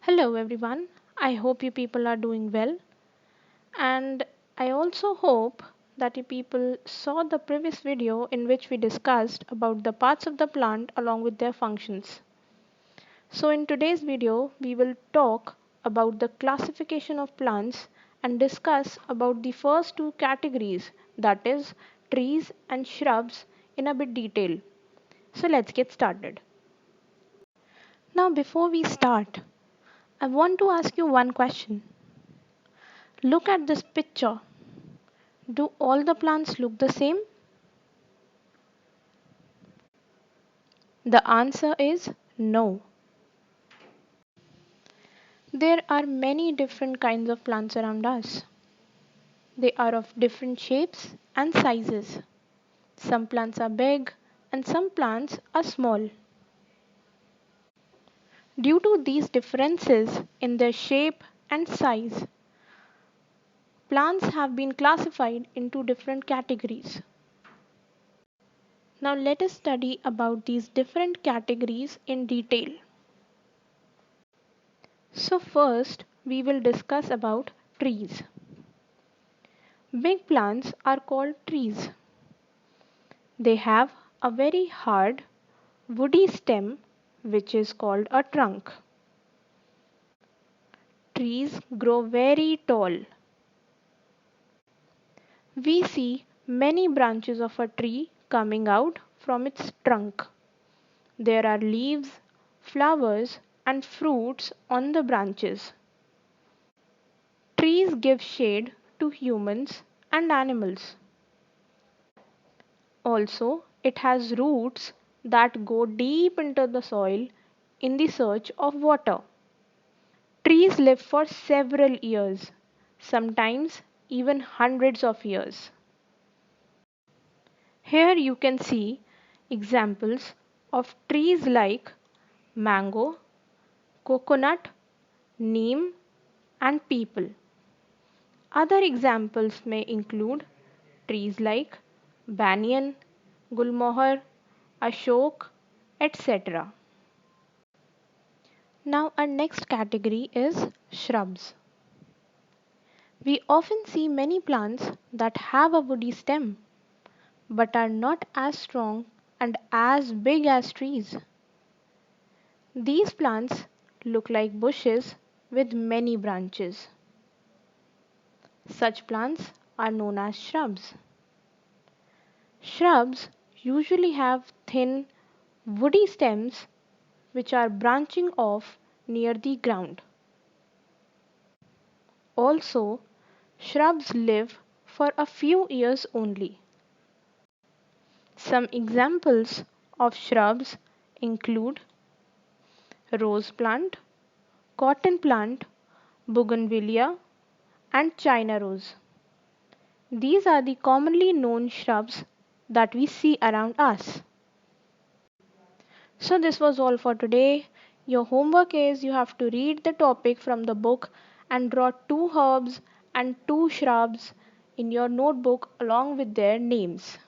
Hello everyone, I hope you people are doing well, and I also hope that you people saw the previous video in which we discussed about the parts of the plant along with their functions. So in today's video we will talk about the classification of plants and discuss about the first two categories, that is trees and shrubs, in a bit detail. So let's get started. Now before we start, I want to ask you one question. Look at this picture. Do all the plants look the same? The answer is no. There are many different kinds of plants around us. They are of different shapes and sizes. Some plants are big and some plants are small. Due to these differences in their shape and size, plants have been classified into different categories. Now let us study about these different categories in detail. So first we will discuss about trees. Big plants are called trees. They have a very hard woody stem which is called a trunk. Trees grow very tall. We see many branches of a tree coming out from its trunk. There are leaves, flowers, and fruits on the branches. Trees give shade to humans and animals. Also, it has roots that go deep into the soil in the search of water. Trees live for several years, sometimes even hundreds of years. Here you can see examples of trees like mango, coconut, neem, and peepal. Other examples may include trees like banyan, gulmohar, ashok, etc. Now our next category is shrubs. We often see many plants that have a woody stem but are not as strong and as big as trees. These plants look like bushes with many branches. Such plants are known as shrubs. Shrubs usually have thin, woody stems which are branching off near the ground. Also, shrubs live for a few years only. Some examples of shrubs include rose plant, cotton plant, bougainvillea, and China rose. These are the commonly known shrubs that we see around us. So this was all for today. Your homework is you have to read the topic from the book and draw two herbs and two shrubs in your notebook along with their names.